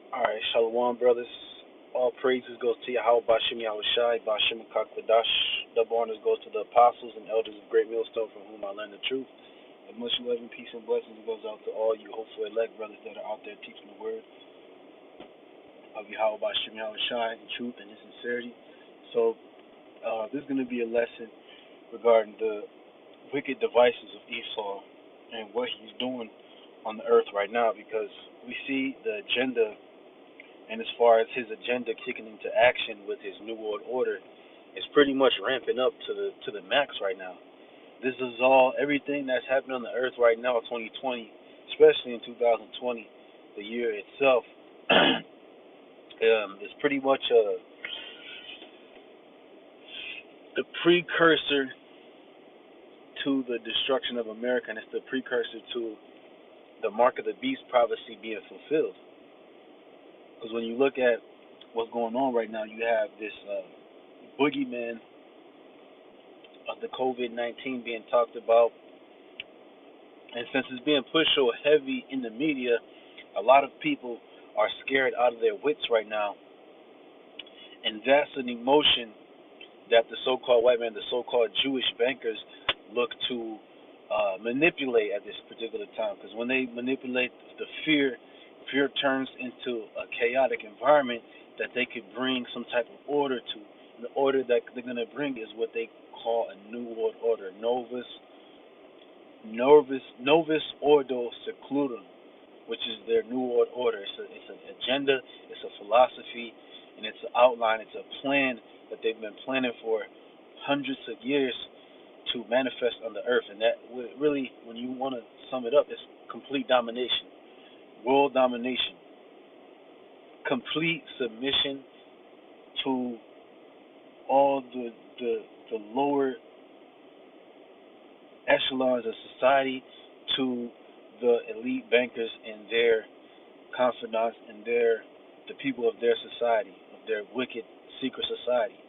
Alright, Shalom, brothers. All praises goes to Yahweh Bashim Yahushai, Bashim Kakadash. Double honors goes to the apostles and elders of Great Millstone from whom I learn the truth. And much love and peace and blessings goes out to all you hopeful elect brothers that are out there teaching the word of Yahweh Bashim Yahushai in truth and in sincerity. So, this is going to be a lesson regarding the wicked devices of Esau and what he's doing on the earth right now, because we see the agenda. And as far as his agenda kicking into action with his New World Order, it's pretty much ramping up to the max right now. This is all everything that's happening on the earth right now, 2020, especially in 2020, the year itself, is pretty much the precursor to the destruction of America, and it's the precursor to the mark of the beast prophecy being fulfilled. Because when you look at what's going on right now, you have this boogeyman of the COVID-19 being talked about, and since it's being pushed so heavy in the media, a lot of people are scared out of their wits right now, and that's an emotion that the so-called white man, the so-called Jewish bankers, look to manipulate at this particular time. Because when they manipulate the fear turns into a chaotic environment that they could bring some type of order to. And the order that they're going to bring is what they call a New World Order, Novus Ordo Seclorum, which is their New World Order. It's an agenda, it's a philosophy, and it's an outline, it's a plan that they've been planning for hundreds of years to manifest on the earth. And that really, when you want to sum it up, it's complete domination, world domination, complete submission to all the lower echelons of society, to the elite bankers and their confidants and the people of their society, of their wicked secret society.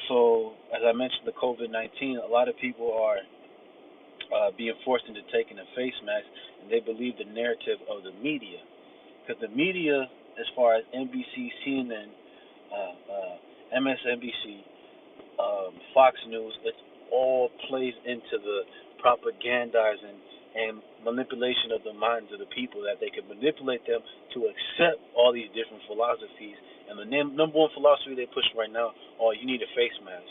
So, as I mentioned, the COVID-19, a lot of people are being forced into taking a face mask, and they believe the narrative of the media. Because the media, as far as NBC, CNN, MSNBC, Fox News, it all plays into the propagandizing and manipulation of the minds of the people, that they can manipulate them to accept all these different philosophies. And the number one philosophy they push right now, oh, you need a face mask,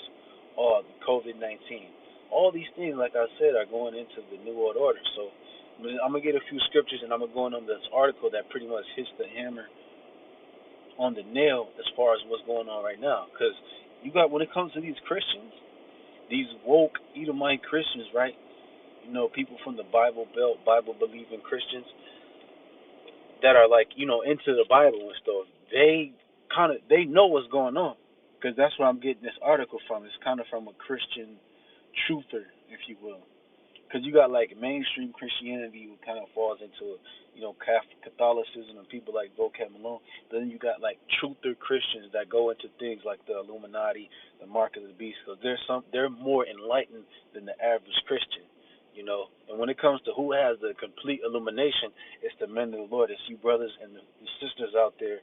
oh, COVID-19. All these things, like I said, are going into the New World Order. So I'm going to get a few scriptures, and I'm going to go on this article that pretty much hits the hammer on the nail as far as what's going on right now. Because you got, when it comes to these Christians, these woke Edomite Christians, right? You know, people from the Bible Belt, Bible believing Christians that are like, into the Bible and stuff. They know what's going on, because that's where I'm getting this article from. It's kind of from a Christian truther, if you will. Because you got like mainstream Christianity, who kind of falls into, Catholicism and people like Vocab Malone. Then you got like truther Christians that go into things like the Illuminati, the Mark of the Beast, because they're more enlightened than the average Christian. And when it comes to who has the complete illumination, it's the men of the Lord. It's you brothers and the sisters out there,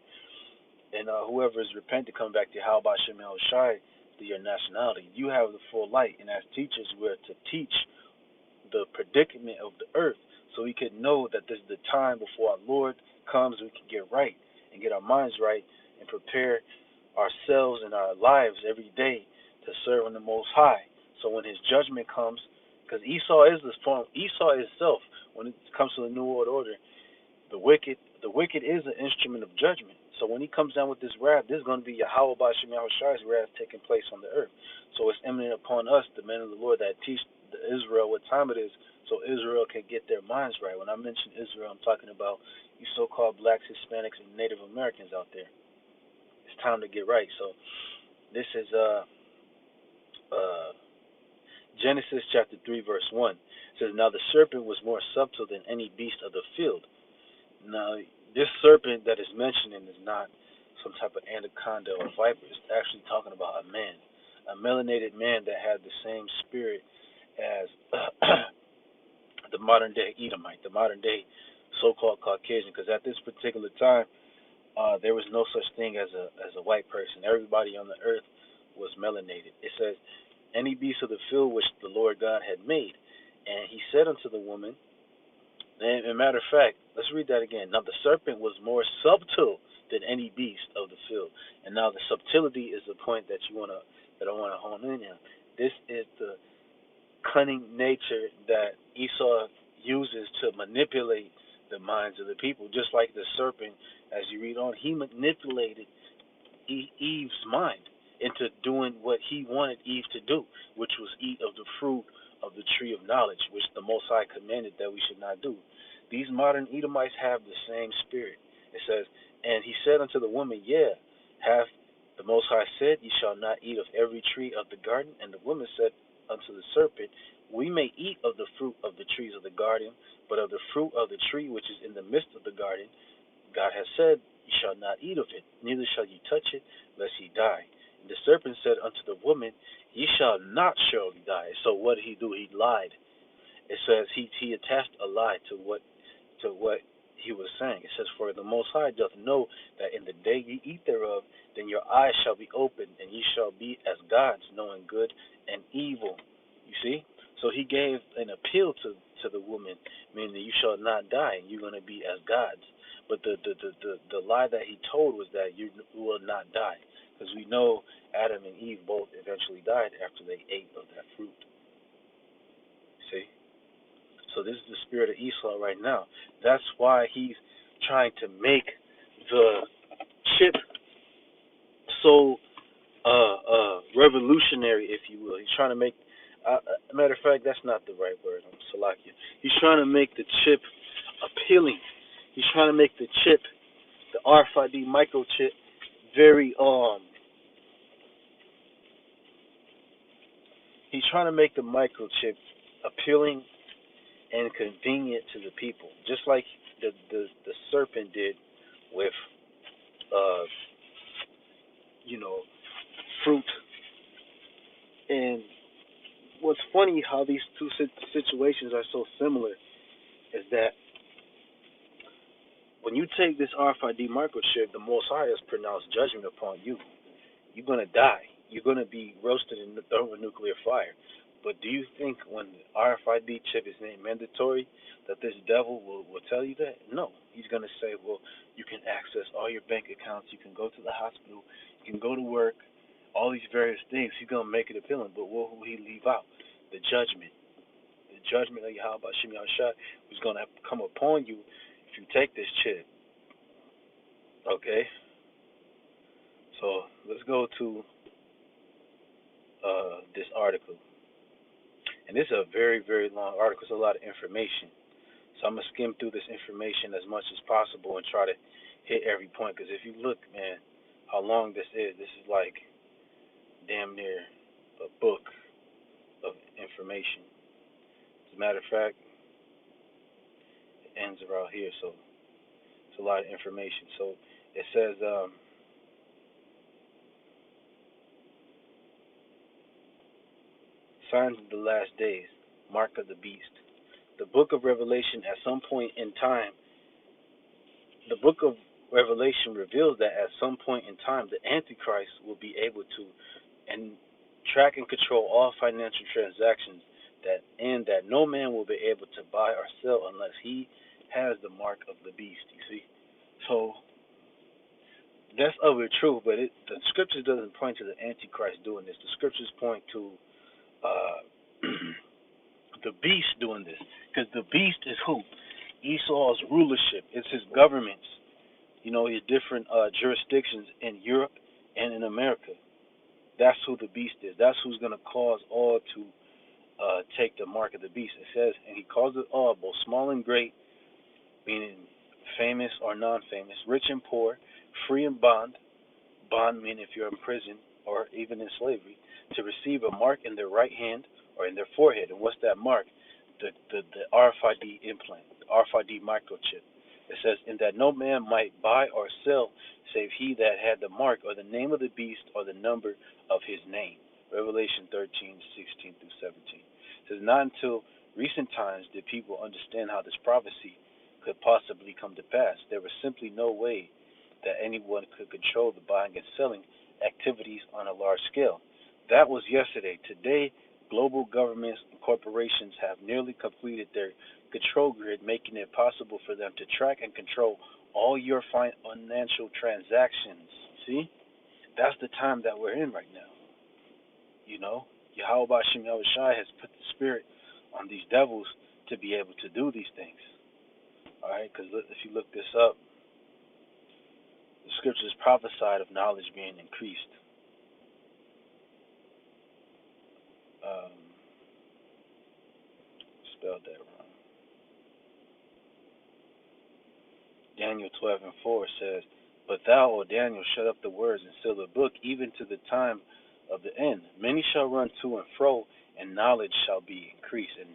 and whoever is repentant, come back to how about Shem Shai to your nationality. You have the full light, and as teachers, we're to teach the predicament of the earth, so we could know that this is the time before our Lord comes. We can get right and get our minds right and prepare ourselves and our lives every day to serve in the Most High. So when His judgment comes, because Esau is this form, Esau itself, when it comes to the New World Order, the wicked is an instrument of judgment. So when he comes down with this wrath, this is going to be Yahweh Bashim Yahushai's wrath taking place on the earth. So it's imminent upon us, the men of the Lord, that teach the Israel what time it is, so Israel can get their minds right. When I mention Israel, I'm talking about you so-called blacks, Hispanics, and Native Americans out there. It's time to get right. So this is Genesis chapter 3, verse 1. It says, "Now the serpent was more subtle than any beast of the field." Now, this serpent that is mentioning is not some type of anaconda or viper. It's actually talking about a man, a melanated man that had the same spirit as the modern day Edomite, the modern day so-called Caucasian, because at this particular time, there was no such thing as a white person. Everybody on the earth was melanated. It says, any beast of the field which the Lord God had made. And he said unto the woman, and a matter of fact, let's read that again. Now the serpent was more subtle than any beast of the field. And now the subtlety is the point that I wanna hone in on. This is the cunning nature that Esau uses to manipulate the minds of the people. Just like the serpent, as you read on, he manipulated Eve's mind into doing what he wanted Eve to do, which was eat of the fruit of the tree of knowledge, which the Most High commanded that we should not do. These modern Edomites have the same spirit. It says, and he said unto the woman, yeah, hath the Most High said, ye shall not eat of every tree of the garden? And the woman said unto the serpent, we may eat of the fruit of the trees of the garden, but of the fruit of the tree which is in the midst of the garden, God has said, ye shall not eat of it, neither shall ye touch it, lest ye die. And the serpent said unto the woman, ye shall not surely die. So what did he do? He lied. It says he attached a lie to what he was saying. It says, for the Most High doth know that in the day ye eat thereof, then your eyes shall be opened, and ye shall be as gods, knowing good and evil. You see? So he gave an appeal to the woman, meaning that you shall not die, and you're going to be as gods. But the lie that he told was that you will not die, because we know Adam and Eve both eventually died after they ate of that fruit. See? So this is the spirit of Esau right now. That's why he's trying to make the chip so revolutionary, if you will. He's trying to make, matter of fact, that's not the right word. I'm Salakia. He's trying to make the chip appealing. He's trying to make the chip, the RFID microchip, very He's trying to make the microchip appealing and convenient to the people, just like the serpent did with uh you know fruit. And what's funny how these two situations are so similar is that when you take this RFID microchip, the Most High has pronounced judgment upon you. You're gonna die. You're gonna be roasted in the thermonuclear fire. But do you think when the RFID chip is made mandatory that this devil will tell you that? No. He's gonna say, well, you can access all your bank accounts, you can go to the hospital, you can go to work, all these various things. He's gonna make it appealing. But what will he leave out? The judgment. The judgment of Yahweh Shem Yahshua is gonna come upon you if you take this chip. Okay? So let's go to this article. And this is a very, very long article. It's a lot of information. So I'm going to skim through this information as much as possible and try to hit every point. Because if you look, man, how long this is like damn near a book of information. As a matter of fact, it ends around here. So it's a lot of information. So it says, signs of the last days, mark of the beast. The book of Revelation, at some point in time, the book of Revelation reveals that at some point in time, the Antichrist will be able to and track and control all financial transactions, that no man will be able to buy or sell unless he has the mark of the beast. You see, so that's of it true, but the scriptures doesn't point to the Antichrist doing this. The scriptures point to uh, the beast doing this, because the beast is who? Esau's rulership. It's his governments. You know, his different jurisdictions in Europe and in America. That's who the beast is. That's who's going to cause all to take the mark of the beast. It says, and he calls it all, both small and great, meaning famous or non-famous, rich and poor, free and bond. Bond meaning if you're in prison or even in slavery, to receive a mark in their right hand or in their forehead. And what's that mark? The RFID implant, the RFID microchip. It says, in that no man might buy or sell save he that had the mark or the name of the beast or the number of his name. Revelation 13:16 through 17. It says, not until recent times did people understand how this prophecy could possibly come to pass. There was simply no way that anyone could control the buying and selling activities on a large scale. That was yesterday. Today, global governments and corporations have nearly completed their control grid, making it possible for them to track and control all your financial transactions. See? That's the time that we're in right now. You know? Yahweh Bashim Yahushai has put the spirit on these devils to be able to do these things. Alright? Because if you look this up, the scriptures prophesied of knowledge being increased. Um, Spelled that wrong. Daniel 12:4 says, "But thou, O Daniel, shut up the words and seal the book, even to the time of the end. Many shall run to and fro, and knowledge shall be increased." And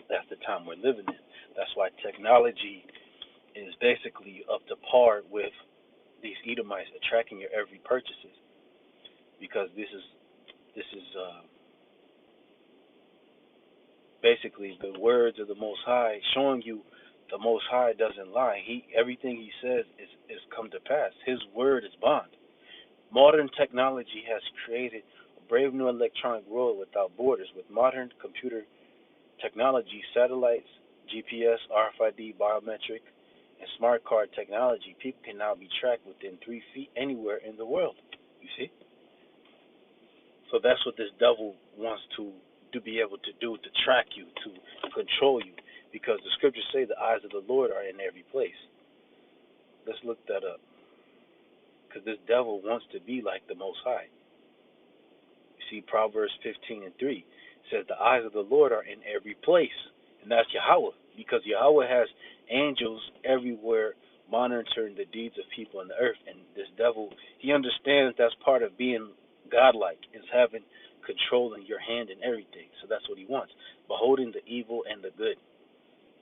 that's the time we're living in. That's why technology is basically up to par with these Edomites tracking your every purchases, because this is basically the words of the Most High, showing you the Most High doesn't lie. Everything he says is come to pass. His word is bond. Modern technology has created a brave new electronic world without borders. With modern computer technology, satellites, GPS, RFID, biometric, and smart card technology, people can now be tracked within 3 feet anywhere in the world. You see? So that's what this devil wants to be able to do, to track you, to control you. Because the scriptures say the eyes of the Lord are in every place. Let's look that up. Because this devil wants to be like the Most High. You see, Proverbs 15:3 says the eyes of the Lord are in every place. And that's Yahweh. Because Yahweh has angels everywhere monitoring the deeds of people on the earth. And this devil, he understands that's part of being godlike, is having control in your hand and everything. So that's what he wants. Beholding the evil and the good.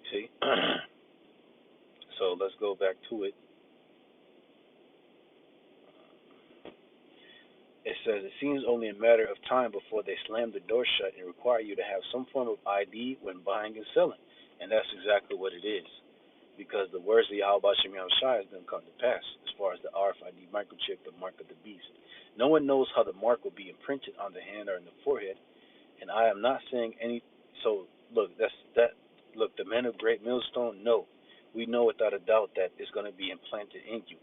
See? So let's go back to it. It says it seems only a matter of time before they slam the door shut and require you to have some form of ID when buying and selling. And that's exactly what it is. Because the words of Yahweh Shem Yahushai is going to come to pass as far as the RFID microchip, the mark of the beast. No one knows how the mark will be imprinted on the hand or in the forehead. And I am not saying any. So look, Look, the men of Great Millstone know. We know without a doubt that it's going to be implanted in you.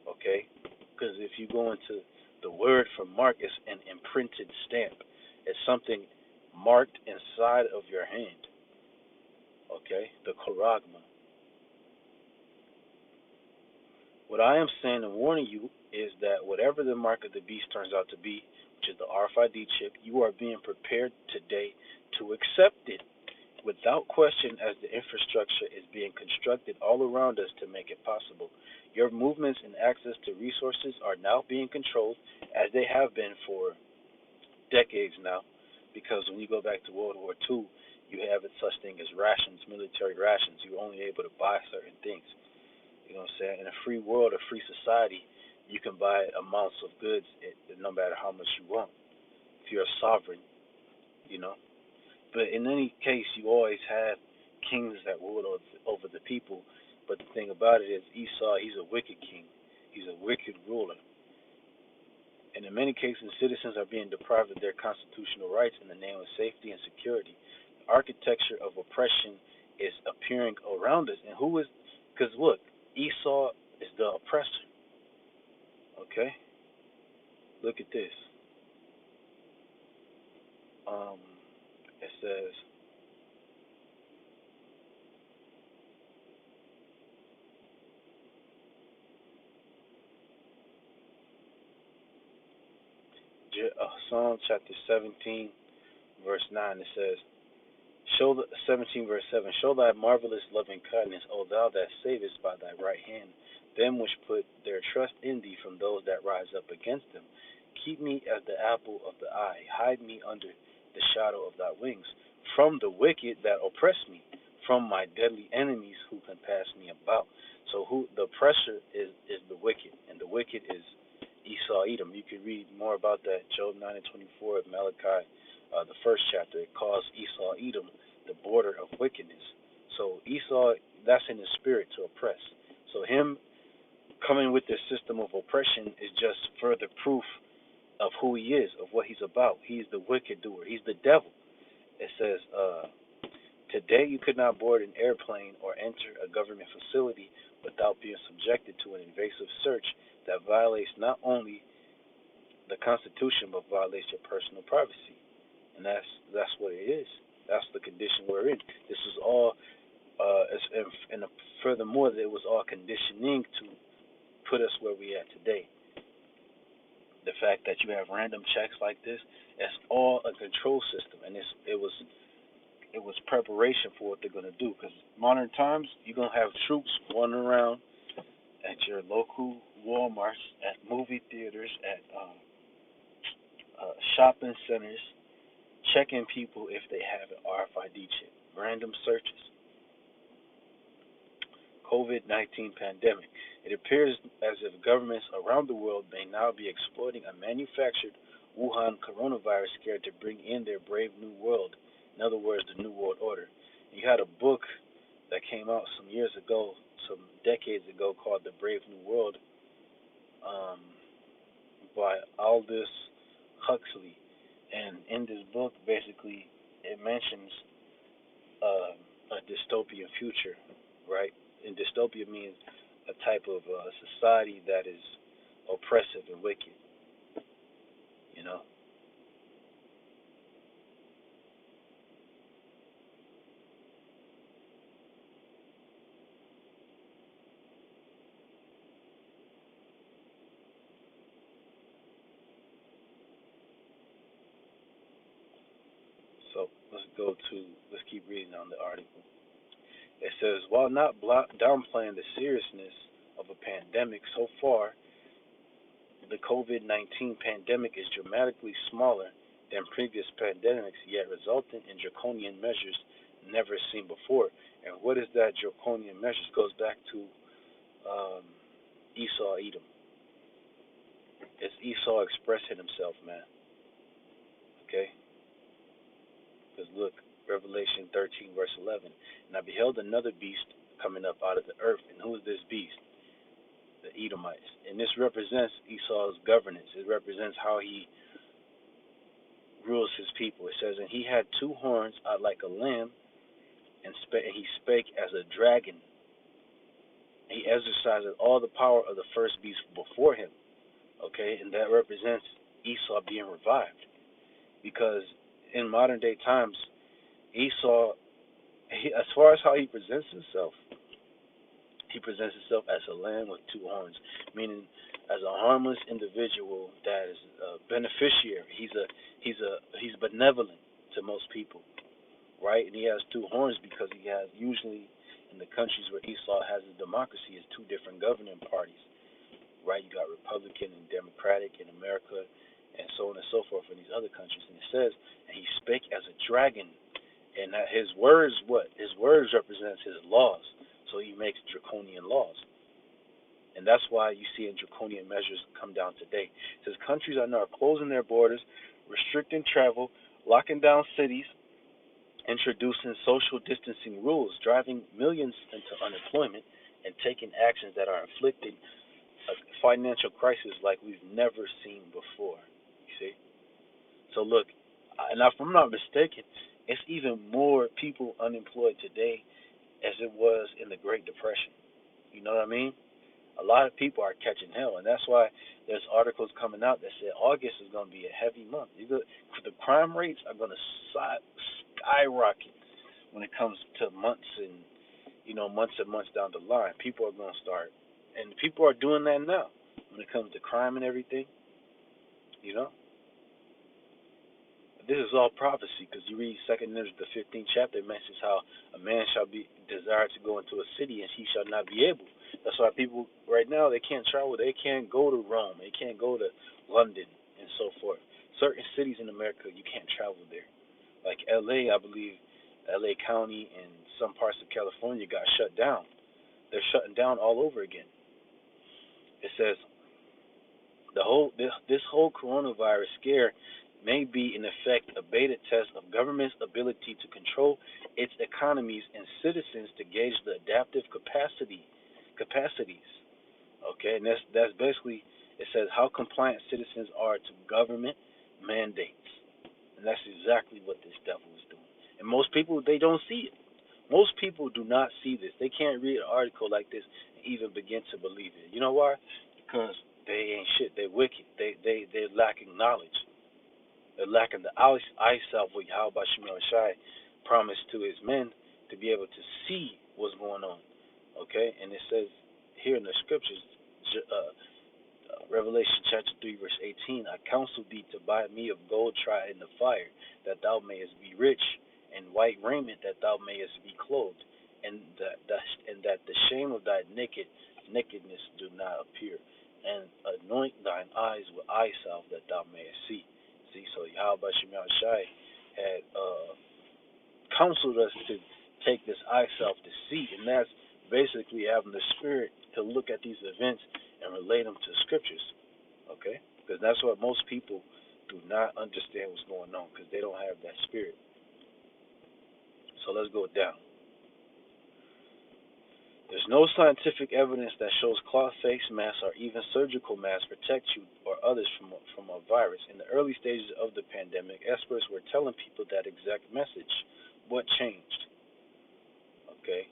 Okay? Because if you go into the word for mark, is an imprinted stamp. It's something marked inside of your hand. Okay? The charagma. What I am saying and warning you is that whatever the mark of the beast turns out to be, which is the RFID chip, you are being prepared today to accept it without question, as the infrastructure is being constructed all around us to make it possible. Your movements and access to resources are now being controlled, as they have been for decades now, because when you go back to World War II, you have such thing as rations, military rations. You're only able to buy certain things. You know what I'm saying? In a free world, a free society, you can buy amounts of goods no matter how much you want. If you're a sovereign, you know. But in any case, you always have kings that rule over the people. But the thing about it is, Esau, he's a wicked king. He's a wicked ruler. And in many cases, citizens are being deprived of their constitutional rights in the name of safety and security. The architecture of oppression is appearing around us. And who is, because look, Esau is the oppressor. Okay? Look at this. It says, Psalm chapter 17, verse 9, it says, 17 verse 7, show thy marvelous loving kindness, O thou that savest by thy right hand, them which put their trust in thee from those that rise up against them. Keep me as the apple of the eye, hide me under the shadow of thy wings, from the wicked that oppress me, from my deadly enemies who compass me about. So the oppressor is the wicked, and the wicked is Esau Edom. You can read more about that, Job 9 and 24 of Malachi, the first chapter. It calls Esau Edom the border of wickedness. So Esau, that's in his spirit to oppress. So him coming with this system of oppression is just further proof of who he is, of what he's about. He's the wicked doer. He's the devil. It says, today you could not board an airplane or enter a government facility without being subjected to an invasive search that violates not only the Constitution but violates your personal privacy. And that's what it is. That's the condition we're in. This is all, and furthermore, it was all conditioning to put us where we at today. The fact that you have random checks like this, it's all a control system, and it was preparation for what they're gonna do. Because modern times, you're gonna have troops running around at your local WalMarts, at movie theaters, at shopping centers, checking people if they have an RFID chip. Random searches. COVID-19 pandemic. It appears as if governments around the world may now be exploiting a manufactured Wuhan coronavirus scare to bring in their brave new world. In other words, the New World Order. You had a book that came out some years ago, some decades ago, called The Brave New World, um, by Aldous Huxley. And in this book, basically, it mentions a dystopian future, right? And dystopia means a type of society that is oppressive and wicked, you know. So let's keep reading on the article. It says, while not downplaying the seriousness of a pandemic so far, the COVID 19 pandemic is dramatically smaller than previous pandemics, yet resulting in draconian measures never seen before. And what is that draconian measures? Goes back to um, Esau Edom. It's Esau expressing himself, man. Okay? Because look, Revelation 13, verse 11. And I beheld another beast coming up out of the earth. And who is this beast? The Edomites. And this represents Esau's governance. It represents how he rules his people. It says, and he had two horns like a lamb, and he spake as a dragon. He exercised all the power of the first beast before him. Okay, and that represents Esau being revived. Because in modern day times, Esau, as far as how he presents himself, he presents himself as a lamb with two horns, meaning as a harmless individual that is a beneficiary. He's benevolent to most people, right? And he has two horns because he has, usually in the countries where Esau has a democracy, is two different governing parties, right? You got Republican and Democratic in America, and so on and so forth in these other countries. And it says, and he spake as a dragon, and that his words, what? His words represents his laws. So he makes draconian laws. And that's why you see in draconian measures come down today. It says countries are now closing their borders, restricting travel, locking down cities, introducing social distancing rules, driving millions into unemployment, and taking actions that are inflicting a financial crisis like we've never seen before. You see? So look, and if I'm not mistaken, it's even more people unemployed today as it was in the Great Depression. You know what I mean? A lot of people are catching hell, and that's why there's articles coming out that say August is going to be a heavy month. The crime rates are going to skyrocket when it comes to months and months and months down the line. People are going to start, and people are doing that now when it comes to crime and everything. You know, this is all prophecy because you read Second Ezra, the 15th chapter, it mentions how a man shall be desired to go into a city and he shall not be able. That's why people right now, they can't travel. They can't go to Rome. They can't go to London and so forth. Certain cities in America, you can't travel there. Like LA, I believe LA County and some parts of California got shut down. They're shutting down all over again. It says this whole coronavirus scare may be in effect a beta test of government's ability to control its economies and citizens to gauge the adaptive capacities. Okay, and that's basically, it says how compliant citizens are to government mandates, and that's exactly what this devil is doing. And most people, they don't see it. Most people do not see this. They can't read an article like this and even begin to believe it. You know why? Because they ain't shit. They're wicked. They're lacking knowledge. They're lacking the eye self what Yahweh Shemel Shai promised to his men to be able to see what's going on. Okay? And it says here in the scriptures, Revelation chapter 3, verse 18, I counsel thee to buy me of gold tried in the fire, that thou mayest be rich, and white raiment, that thou mayest be clothed, and that the shame of thy nakedness do not appear, and anoint thine eyes with eye salve, that thou mayest see. See, so Yahweh Shemel Shai had counseled us to take this eye salve to see, and that's basically having the spirit to look at these events and relate them to scriptures. Okay, because that's what most people do not understand what's going on, because they don't have that spirit. So let's go down. There's no scientific evidence that shows cloth face masks or even surgical masks protect you or others from a virus. In the early stages of the pandemic, experts were telling people that exact message. What changed? Okay.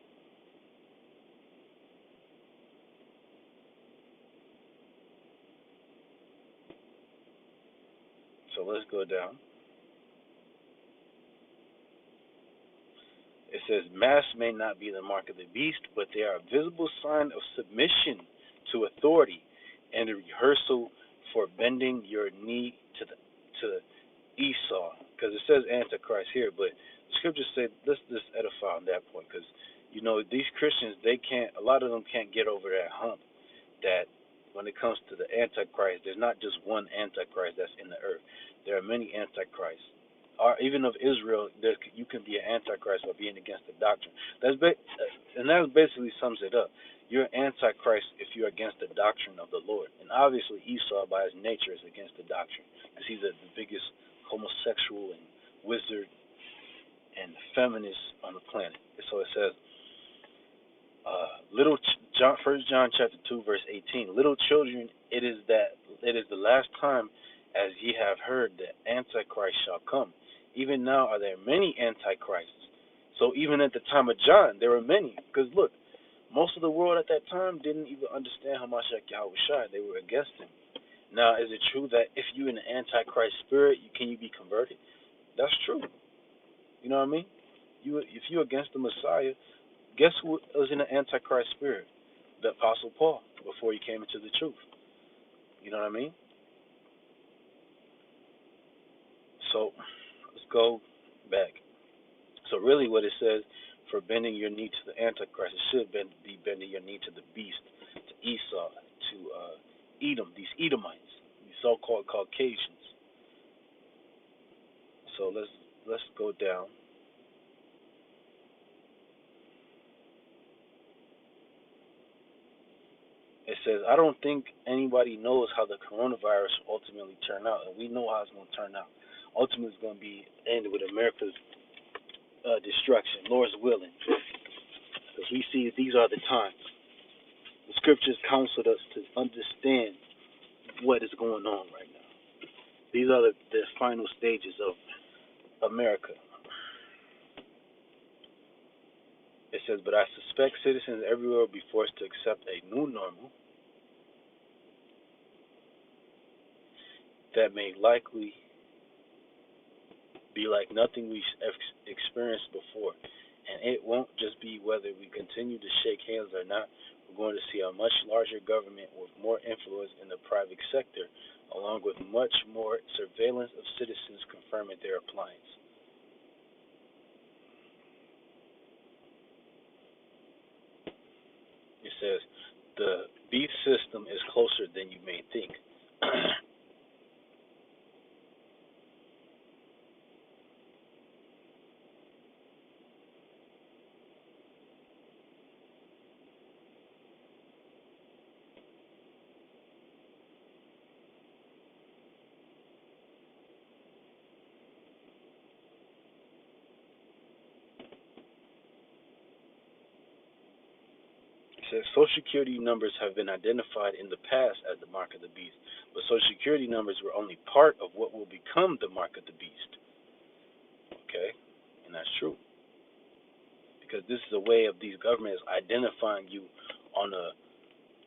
So let's go down. It says, masks may not be the mark of the beast, but they are a visible sign of submission to authority and a rehearsal for bending your knee to Esau. Because it says Antichrist here, but the scriptures say, let's just edify on that point, because you know these Christians, they can't. A lot of them can't get over that hump. That when it comes to the Antichrist, there's not just one Antichrist that's in the earth. There are many Antichrists, or even of Israel, you can be an antichrist by being against the doctrine. And that basically sums it up. You're an antichrist if you're against the doctrine of the Lord. And obviously Esau, by his nature, is against the doctrine, because he's the biggest homosexual and wizard and feminist on the planet. So it says, little John, 1 John chapter 2 verse 18. Little children, it is the last time, as ye have heard, that Antichrist shall come. Even now are there many antichrists. So even at the time of John, there were many. Because look, most of the world at that time didn't even understand Hamashiach Yahweh Shai. They were against him. Now, is it true that if you're in the antichrist spirit, can you be converted? That's true. You know what I mean? If you're against the Messiah, guess who was in the antichrist spirit? The Apostle Paul, before he came into the truth. You know what I mean? So let's go back. So really what it says, for bending your knee to the Antichrist, it should be bending your knee to the beast, to Esau, to Edom, these Edomites, these so-called Caucasians. So let's go down. It says, I don't think anybody knows how the coronavirus will ultimately turn out, and we know how it's going to turn out. Ultimately, it's going to be ended with America's destruction, Lord's willing. Because we see these are the times. The scriptures counseled us to understand what is going on right now. These are the final stages of America. It says, but I suspect citizens everywhere will be forced to accept a new normal that may likely be like nothing we've experienced before. And it won't just be whether we continue to shake hands or not. We're going to see a much larger government with more influence in the private sector, along with much more surveillance of citizens confirming their appliance. It says, the beef system is closer than you may think. says Social Security numbers have been identified in the past as the mark of the beast, but Social Security numbers were only part of what will become the mark of the beast. Okay, and that's true because this is a way of these governments identifying you on a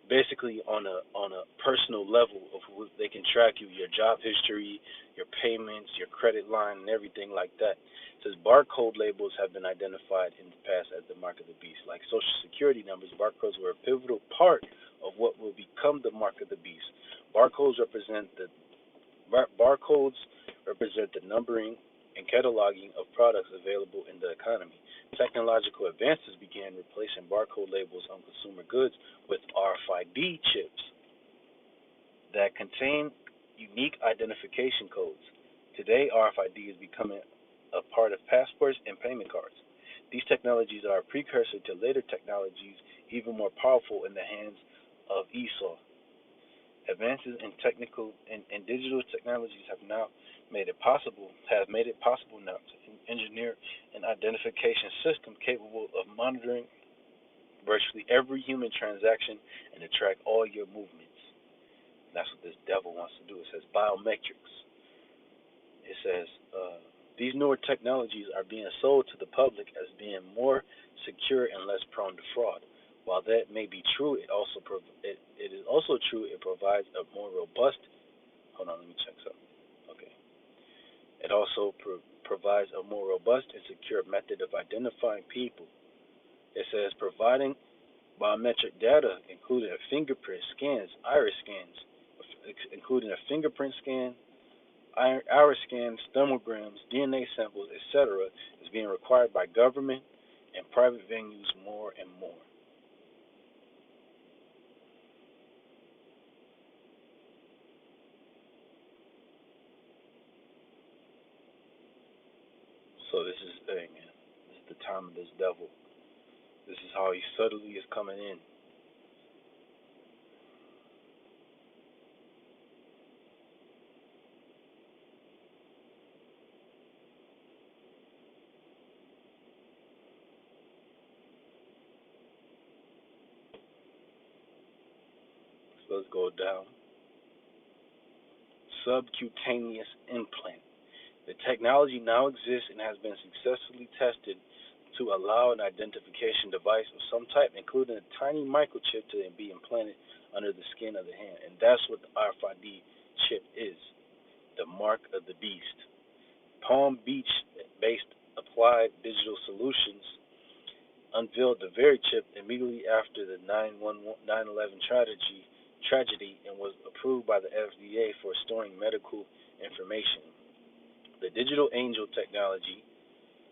basically on a personal level of who they can track you, your job history, your payments, your credit line, and everything like that. It says barcode labels have been identified in the past as the mark of the beast. Like Social Security numbers, barcodes were a pivotal part of what will become the mark of the beast. Barcodes represent the barcodes represent the numbering and cataloging of products available in the economy. Technological advances began replacing barcode labels on consumer goods with RFID chips that contain unique identification codes. Today, RFID is becoming a part of passports and payment cards. These technologies are a precursor to later technologies even more powerful in the hands of Esau. Advances in technical and digital technologies have made it possible now to engineer an identification system capable of monitoring virtually every human transaction and to track all your movements. That's what this devil wants to do. It says biometrics. It says these newer technologies are being sold to the public as being more secure and less prone to fraud. While that may be true, it is also true it provides a more robust. Hold on, let me check something. Okay. It also provides a more robust and secure method of identifying people. It says providing biometric data, including a fingerprint scans, iris scans, including a fingerprint scan, iris scans, thermograms, DNA samples, etc., is being required by government and private venues more and more. So this is the thing, man. This is the time of this devil. This is how he subtly is coming in. So let's go down. Subcutaneous implant. The technology now exists and has been successfully tested to allow an identification device of some type, including a tiny microchip, to be implanted under the skin of the hand. And that's what the RFID chip is, the mark of the beast. Palm Beach based Applied Digital Solutions unveiled the very chip immediately after the 9/11 tragedy and was approved by the FDA for storing medical information. The Digital Angel technology,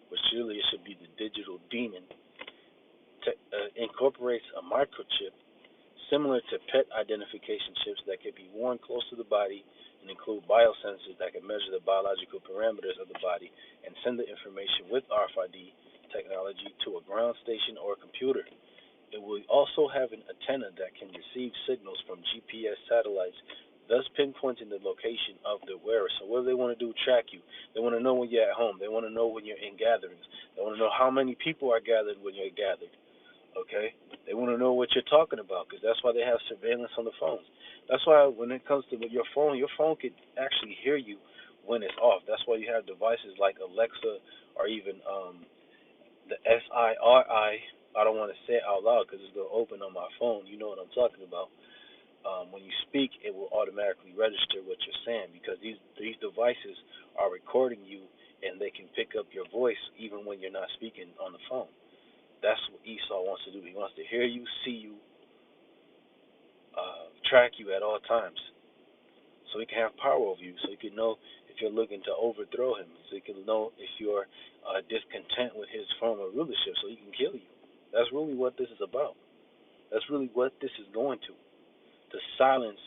which really should be the Digital Demon, incorporates a microchip similar to pet identification chips that can be worn close to the body and include biosensors that can measure the biological parameters of the body and send the information with RFID technology to a ground station or a computer. It will also have an antenna that can receive signals from GPS satellites, thus pinpointing the location of the wearer. So what do they want to do? Track you. They want to know when you're at home. They want to know when you're in gatherings. They want to know how many people are gathered when you're gathered. Okay? They want to know what you're talking about because that's why they have surveillance on the phones. That's why when it comes to your phone can actually hear you when it's off. That's why you have devices like Alexa or even the SIRI. I don't want to say it out loud because it's going to open on my phone. You know what I'm talking about. When you speak, it will automatically register what you're saying because these devices are recording you and they can pick up your voice even when you're not speaking on the phone. That's what Esau wants to do. He wants to hear you, see you, track you at all times, so he can have power over you. So he can know if you're looking to overthrow him. So he can know if you're discontent with his form of rulership, so he can kill you. That's really what this is about. That's really what this is going to silence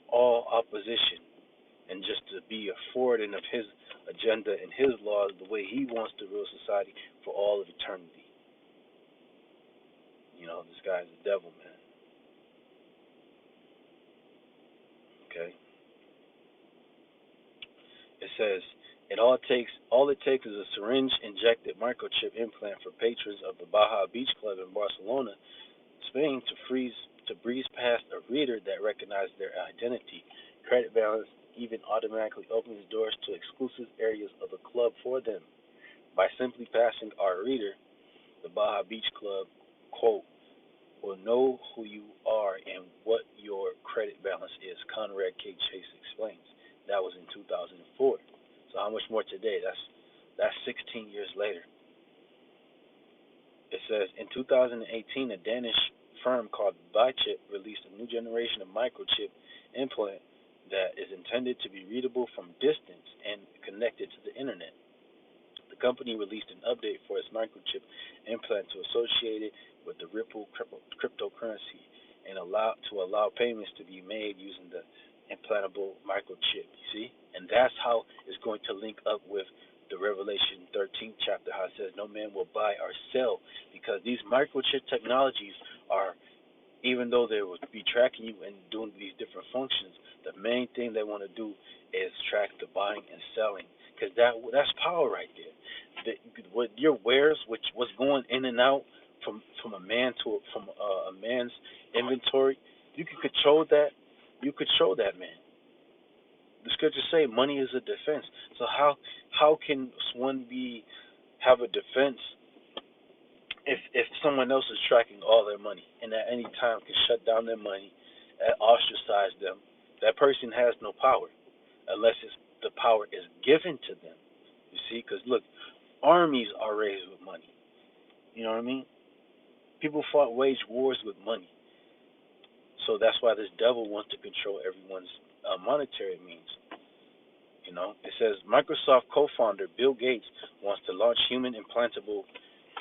all opposition and just to be a forwarding of his agenda and his laws the way he wants to rule society for all of eternity. You know, this guy's the devil, man. Okay. It says all it takes is a syringe injected microchip implant for patrons of the Baja Beach Club in Barcelona, Spain to breeze past a reader that recognized their identity. Credit balance even automatically opens doors to exclusive areas of the club for them. By simply passing our reader, the Baja Beach Club, quote, will know who you are and what your credit balance is, Conrad K. Chase explains. That was in 2004. So how much more today? That's 16 years later. It says in 2018, a Danish firm called Bichip released a new generation of microchip implant that is intended to be readable from distance and connected to the internet. The company released an update for its microchip implant to associate it with the Ripple cryptocurrency and allow payments to be made using the implantable microchip. You see, and that's how it's going to link up with the Revelation 13th chapter, how it says, "No man will buy or sell," because these microchip technologies are, even though they will be tracking you and doing these different functions, the main thing they want to do is track the buying and selling, because that's power right there. What your wares, which was going in and out from a man to from a man's inventory, you can control that. You control that man. The scriptures say money is a defense. So how can one have a defense if someone else is tracking all their money and at any time can shut down their money, ostracize them? That person has no power unless the power is given to them. You see, because look, armies are raised with money. You know what I mean? People waged wars with money. So that's why this devil wants to control everyone's monetary means. You know, it says Microsoft co-founder Bill Gates wants to launch human implantable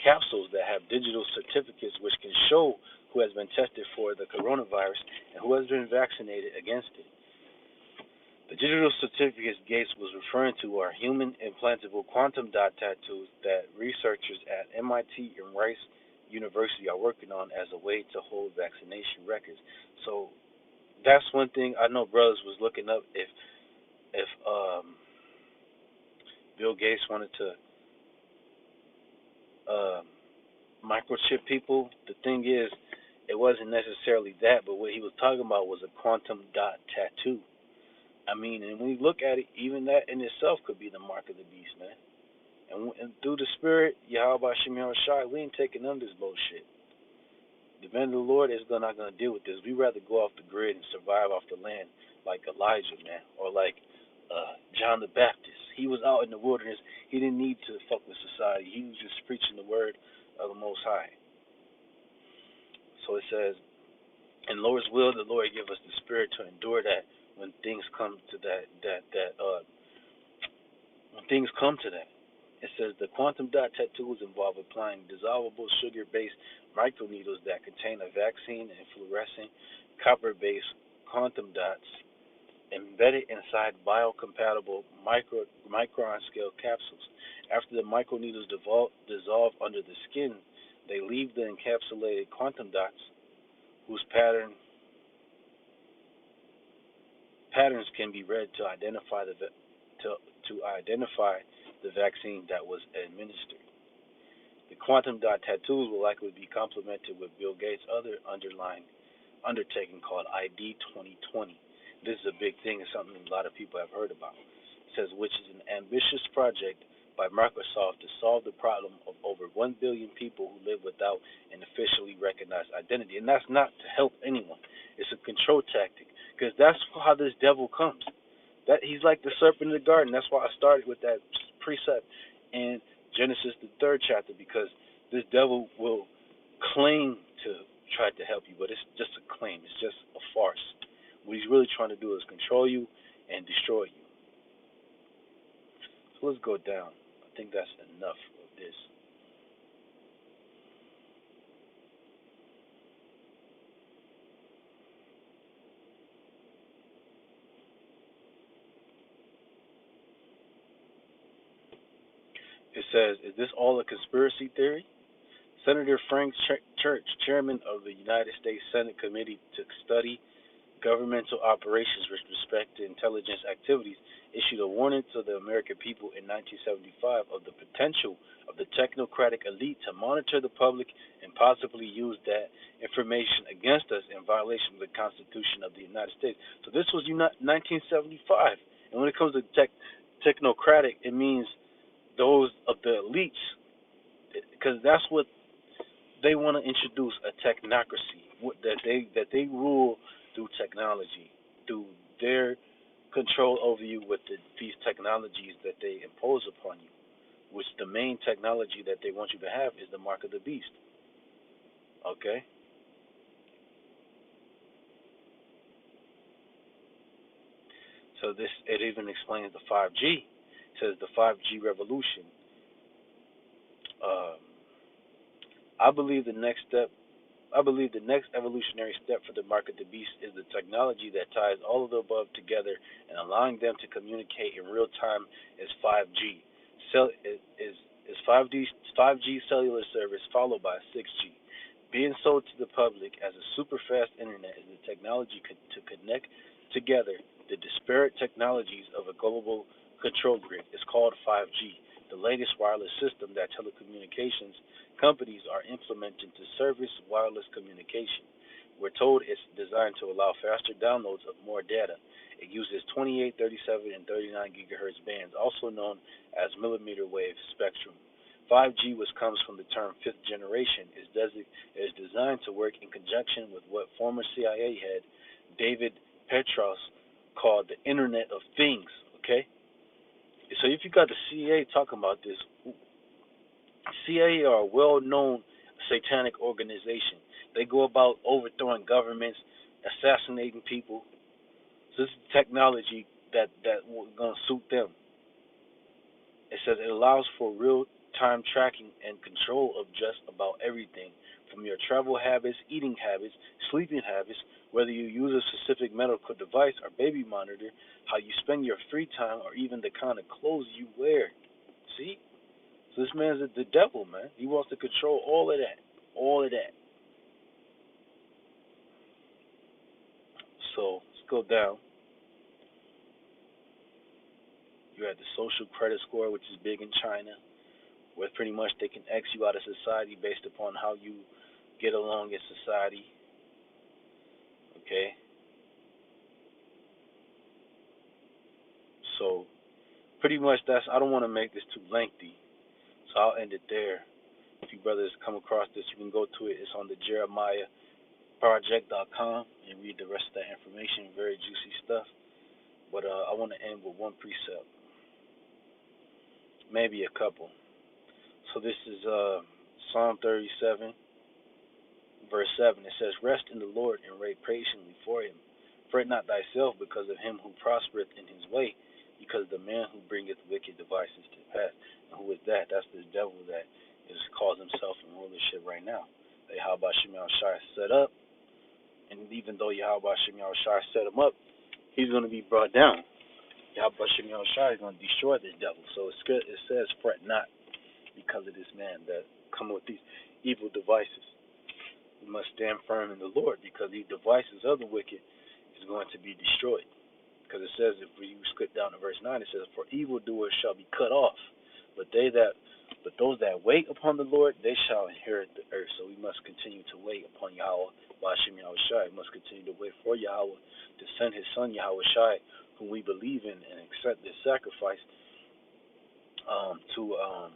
capsules that have digital certificates which can show who has been tested for the coronavirus and who has been vaccinated against it. The digital certificates Gates was referring to are human implantable quantum dot tattoos that researchers at MIT and Rice University are working on as a way to hold vaccination records. So that's one thing I know brothers was looking up if Bill Gates wanted to microchip people. The thing is, it wasn't necessarily that, but what he was talking about was a quantum dot tattoo. I mean, and when you look at it, even that in itself could be the mark of the beast, man. And through the Spirit, Yahweh Shem Shai, we ain't taking none of this bullshit. The man of the Lord is not going to deal with this. We'd rather go off the grid and survive off the land like Elijah, man, or like John the Baptist. He was out in the wilderness. He didn't need to fuck with society. He was just preaching the word of the Most High. So it says, in Lord's will, the Lord give us the Spirit to endure that when things come to when things come to that. It says the quantum dot tattoos involve applying dissolvable sugar-based microneedles that contain a vaccine and fluorescent copper-based quantum dots embedded inside biocompatible micron-scale capsules. After the microneedles dissolve under the skin, they leave the encapsulated quantum dots, whose patterns can be read to identify the vaccine that was administered. The quantum dot tattoos will likely be complemented with Bill Gates' other underlying undertaking called ID 2020. This is a big thing. It's something a lot of people have heard about. It says, which is an ambitious project by Microsoft to solve the problem of over 1 billion people who live without an officially recognized identity. And that's not to help anyone. It's a control tactic, because that's how this devil comes. That he's like the serpent in the garden. That's why I started with that precept in Genesis the 3rd chapter, because this devil will claim to try to help you, but it's just a claim. It's just a farce. What he's really trying to do is control you and destroy you. So let's go down. I think that's enough of this. It says, is this all a conspiracy theory? Senator Frank Church, chairman of the United States Senate Committee to Study governmental operations with respect to intelligence activities issued a warning to the American people in 1975 of the potential of the technocratic elite to monitor the public and possibly use that information against us in violation of the Constitution of the United States. So this was 1975. And when it comes to technocratic, it means those of the elites, because that's what they want to introduce, a technocracy that they rule through technology, through their control over you with these technologies that they impose upon you. Which the main technology that they want you to have is the mark of the beast. Okay. So this it even explains the 5G. It says the 5G revolution. Uh, I believe the next step I believe the next evolutionary step for the mark of the beast is the technology that ties all of the above together and allowing them to communicate in real time is 5G. Is 5G cellular service followed by 6G. Being sold to the public as a super fast internet is the technology to connect together the disparate technologies of a global control grid. It's called 5G, the latest wireless system that telecommunications companies are implementing to service wireless communication. We're told it's designed to allow faster downloads of more data. It uses 28, 37, and 39 gigahertz bands, also known as millimeter wave spectrum. 5G, which comes from the term fifth generation, is designed to work in conjunction with what former CIA head David Petros called the Internet of Things. Okay, so if you got the CIA talking about this, CIA are a well-known satanic organization. They go about overthrowing governments, assassinating people. So this is technology that gonna suit them. It says it allows for real-time tracking and control of just about everything, from your travel habits, eating habits, sleeping habits, whether you use a specific medical device or baby monitor, how you spend your free time, or even the kind of clothes you wear. See? So this man's the devil, man. He wants to control all of that. All of that. So let's go down. You have the social credit score, which is big in China, where pretty much they can X you out of society based upon how you get along in society. Okay? So pretty much I don't want to make this too lengthy. So I'll end it there. If you brothers come across this, you can go to it. It's on the JeremiahProject.com and read the rest of that information. Very juicy stuff. But I want to end with one precept, maybe a couple. So this is Psalm 37, verse 7. It says, "Rest in the Lord and wait patiently for him. Fret not thyself because of him who prospereth in his way, because the man who bringeth wicked devices to pass." And who is that? That's the devil that is calls himself in rulership right now. That Yahweh Shem Shai set up, and even though Yahweh Shem Shai set him up, he's going to be brought down. Yahweh Shem Shai is going to destroy this devil. So it says, "Fret not because of this man that come with these evil devices." We must stand firm in the Lord because these devices of the wicked is going to be destroyed. Because it says, if we skip down to verse 9, it says, "For evildoers shall be cut off, but those that wait upon the Lord, they shall inherit the earth." So we must continue to wait upon Yahweh, Bashim Yahweh Shai. We must continue to wait for Yahweh to send his son Yahweh Shai, whom we believe in and accept this sacrifice, to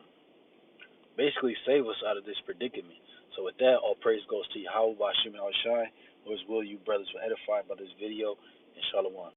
basically save us out of this predicament. So with that, all praise goes to Yahweh, Bashim Yahweh Shai. Lord's will, you brothers were edified by this video, and Shalom.